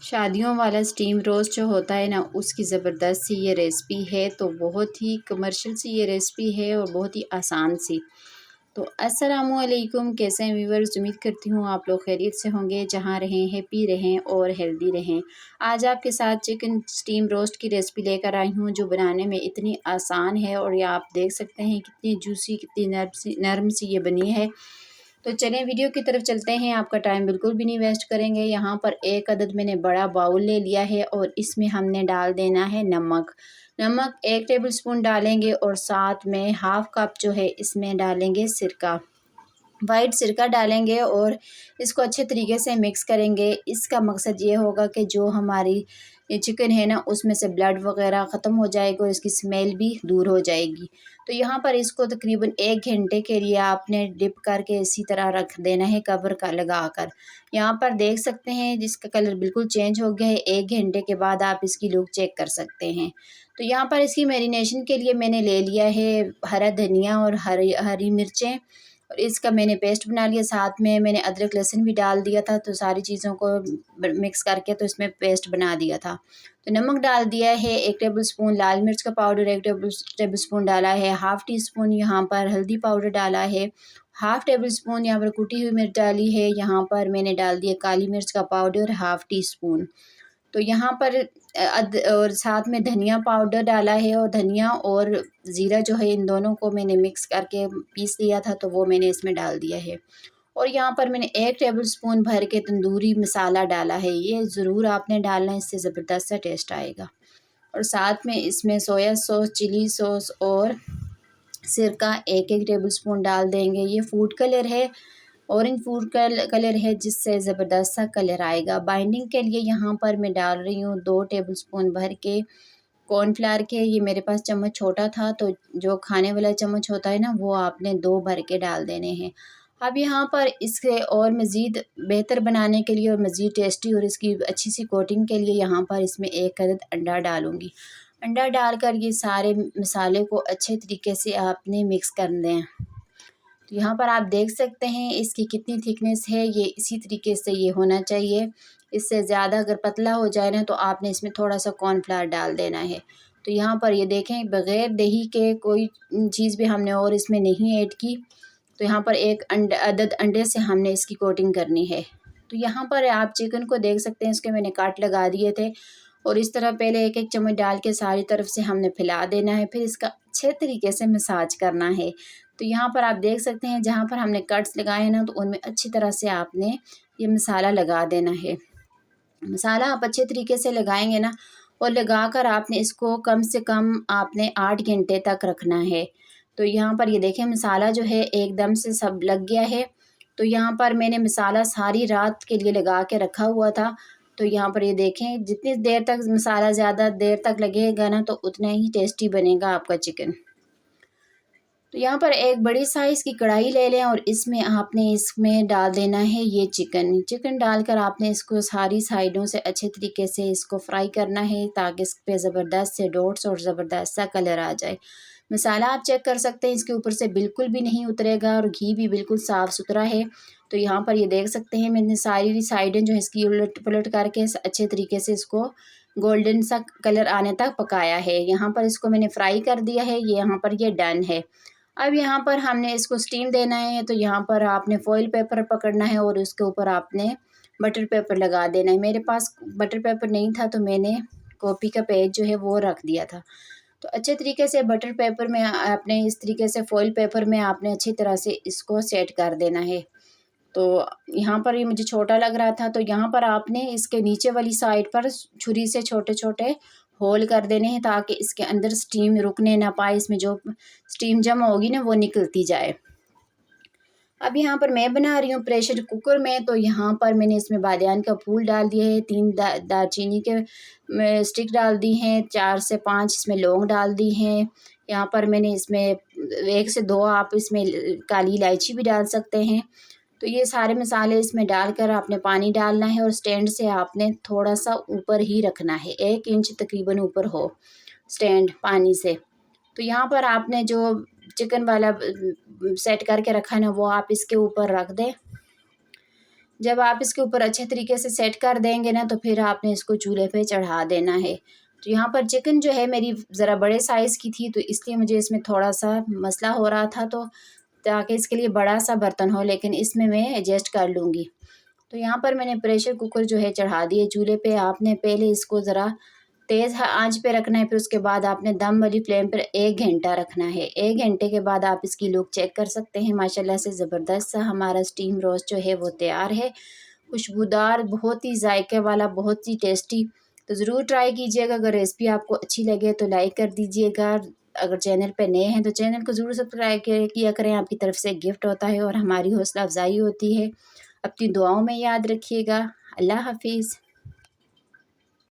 शादियों वाला steam roast जो होता है ना, उसकी ज़बरदस्त सी ये रेसिपी है। तो बहुत ही कमर्शियल सी ये रेसिपी है और बहुत ही आसान सी। तो अस्सलामु अलैकुम, कैसे हैं व्यूअर्स? उम्मीद करती हूँ आप लोग खैरियत से होंगे, जहाँ रहें हैप्पी रहें और हेल्दी रहें। आज आपके साथ चिकन स्टीम रोस्ट की रेसिपी लेकर आई हूँ, जो बनाने में इतनी आसान है और ये आप देख सकते हैं कितनी जूसी, कितनी नरम सी ये बनी है। तो चलें वीडियो की तरफ चलते हैं, आपका टाइम बिल्कुल भी नहीं वेस्ट करेंगे। यहाँ पर एक अदद मैंने बड़ा बाउल ले लिया है और इसमें हमने डाल देना है नमक। नमक 1 टेबलस्पून डालेंगे और साथ में हाफ़ कप जो है इसमें डालेंगे सिरका। वाइट सिरका डालेंगे और इसको अच्छे तरीके से मिक्स करेंगे। इसका मकसद ये होगा कि जो हमारी ये चिकन है ना, उसमें से ब्लड वग़ैरह ख़त्म हो जाएगा और इसकी स्मेल भी दूर हो जाएगी। तो यहाँ पर इसको तकरीबन 1 घंटे के लिए आपने डिप करके इसी तरह रख देना है, कवर का लगाकर। यहाँ पर देख सकते हैं जिसका कलर बिल्कुल चेंज हो गया है। 1 घंटे के बाद आप इसकी लुक चेक कर सकते हैं। तो यहाँ पर इसकी मैरिनेशन के लिए मैंने ले लिया है हरा धनिया और हरी मिर्चें, और इसका मैंने पेस्ट बना लिया। साथ में मैंने अदरक लहसुन भी डाल दिया था, तो सारी चीज़ों को मिक्स करके तो इसमें पेस्ट बना दिया था। तो नमक डाल दिया है 1 टेबलस्पून, लाल मिर्च का पाउडर 1 टेबलस्पून डाला है, हाफ़ टी स्पून यहाँ पर हल्दी पाउडर डाला है, हाफ़ टेबलस्पून यहाँ पर कुटी हुई मिर्च डाली है, यहाँ पर मैंने डाल दिया काली मिर्च का पाउडर हाफ़ टी स्पून। तो यहाँ पर और साथ में धनिया पाउडर डाला है, और धनिया और ज़ीरा जो है इन दोनों को मैंने मिक्स करके पीस लिया था, तो वो मैंने इसमें डाल दिया है। और यहाँ पर मैंने 1 टेबलस्पून भर के तंदूरी मसाला डाला है, ये ज़रूर आपने डालना है, इससे ज़बरदस्त सा टेस्ट आएगा। और साथ में इसमें सोया सॉस, चिली सॉस और सिरका 1-1 टेबलस्पून डाल देंगे। ये फूड कलर है, ऑरेंज फूड कलर है, जिससे ज़बरदस्त सा कलर आएगा। बाइंडिंग के लिए यहाँ पर मैं डाल रही हूँ 2 टेबलस्पून भर के कॉर्नफ्लावर के। ये मेरे पास चम्मच छोटा था, तो जो खाने वाला चम्मच होता है ना, वो आपने 2 भर के डाल देने हैं। अब यहाँ पर इसके और मज़ीद बेहतर बनाने के लिए और मज़ीद टेस्टी और इसकी अच्छी सी कोटिंग के लिए यहाँ पर इसमें 1 अदद अंडा डालूँगी। अंडा डालकर ये सारे मसाले को अच्छे तरीके से आपने मिक्स कर दें। तो यहाँ पर आप देख सकते हैं इसकी कितनी थिकनेस है, ये इसी तरीके से ये होना चाहिए। इससे ज़्यादा अगर पतला हो जाए ना, तो आपने इसमें थोड़ा-सा कॉर्नफ्लावर डाल देना है। तो यहाँ पर ये देखें, बग़ैर दही के कोई चीज़ भी हमने और इसमें नहीं ऐड की। तो यहाँ पर एक अदद अंडे से हमने इसकी कोटिंग करनी है। तो यहाँ पर आप चिकन को देख सकते हैं, इसके मैंने काट लगा दिए थे, और इस तरह पहले 1-1 चम्मच डाल के सारी तरफ से हमने फैला देना है, फिर इसका अच्छे तरीके से मसाज करना है। तो यहाँ पर आप देख सकते हैं जहाँ पर हमने कट्स लगाए हैं ना, तो उनमें अच्छी तरह से आपने ये मसाला लगा देना है। मसाला आप अच्छे तरीके से लगाएंगे ना, और लगाकर आपने इसको कम से कम आपने 8 घंटे तक रखना है। तो यहाँ पर ये देखें मसाला जो है एकदम से सब लग गया है। तो यहाँ पर मैंने मसाला सारी रात के लिए लगा के रखा हुआ था। तो यहाँ पर ये देखें, जितनी देर तक मसाला ज़्यादा देर तक लगेगा ना, तो उतना ही टेस्टी बनेगा आपका चिकन। तो यहाँ पर एक बड़ी साइज़ की कढ़ाई ले लें, और इसमें डाल देना है ये चिकन। चिकन डालकर आपने इसको सारी साइडों से अच्छे तरीके से इसको फ्राई करना है, ताकि इस पे ज़बरदस्त से डॉट्स और ज़बरदस्त सा कलर आ जाए। मसाला आप चेक कर सकते हैं, इसके ऊपर से बिल्कुल भी नहीं उतरेगा, और घी भी बिल्कुल साफ़ सुथरा है। तो यहाँ पर ये देख सकते हैं मैंने सारी साइडें जो है इसकी उलट-पुलट करके अच्छे तरीके से इसको गोल्डन सा कलर आने तक पकाया है। यहाँ पर इसको मैंने फ्राई कर दिया है, ये यहाँ पर ये डन है। अब यहाँ पर हमने इसको स्टीम देना है, तो यहाँ पर आपने फॉइल पेपर पकड़ना है और उसके ऊपर आपने बटर पेपर लगा देना है। मेरे पास बटर पेपर नहीं था, तो मैंने कॉपी का पेज जो है वो रख दिया था। तो अच्छे तरीके से बटर पेपर में आपने इस तरीके से फॉइल पेपर में आपने अच्छी तरह से इसको सेट कर देना है। तो यहाँ पर ये मुझे छोटा लग रहा था, तो यहाँ पर आपने इसके नीचे वाली साइड पर छुरी से छोटे-छोटे होल कर देने हैं, ताकि इसके अंदर स्टीम रुकने ना पाए, इसमें जो स्टीम जमा होगी ना वो निकलती जाए। अब यहाँ पर मैं बना रही हूँ प्रेशर कुकर में, तो यहाँ पर मैंने इसमें बादियान का फूल डाल दिए है, 3 दालचीनी के स्टिक डाल दी हैं, 4 से 5 इसमें लौंग डाल दी हैं। यहाँ पर मैंने इसमें 1 से 2 आप इसमें काली इलायची भी डाल सकते हैं। तो ये सारे मसाले इसमें डालकर आपने पानी डालना है, और स्टैंड से आपने थोड़ा-सा ऊपर ही रखना है, 1 इंच तकरीबन ऊपर हो स्टैंड पानी से। तो यहाँ पर आपने जो चिकन वाला सेट करके रखा है ना, वो आप इसके ऊपर रख दें। जब आप इसके ऊपर अच्छे तरीके से सेट कर देंगे ना, तो फिर आपने इसको चूल्हे पे चढ़ा देना है। तो यहाँ पर चिकन जो है मेरी ज़रा बड़े साइज़ की थी, तो इसलिए मुझे इसमें थोड़ा-सा मसला हो रहा था, तो ताकि इसके लिए बड़ा-सा बर्तन हो, लेकिन इसमें मैं एडजस्ट कर लूँगी। तो यहाँ पर मैंने प्रेशर कुकर जो है चढ़ा दिए चूल्हे पे। आपने पहले इसको ज़रा तेज़ आंच पे रखना है, फिर उसके बाद आपने दम वाली फ्लेम पर 1 घंटा रखना है। 1 घंटे के बाद आप इसकी लुक चेक कर सकते हैं। माशाल्लाह से ज़बरदस्त सा हमारा स्टीम रोस्ट जो है वो तैयार है। खुशबूदार, बहुत ही जायके वाला, बहुत ही टेस्टी। तो ज़रूर ट्राई कीजिएगा। अगर रेसिपी आपको अच्छी लगे तो लाइक कर दीजिएगा। अगर चैनल पे नए हैं तो चैनल को ज़रूर सब्सक्राइब किया करें। आपकी तरफ से गिफ्ट होता है और हमारी हौसला अफ़ज़ाई होती है। अपनी दुआओं में याद रखिएगा। अल्लाह हाफ़िज़।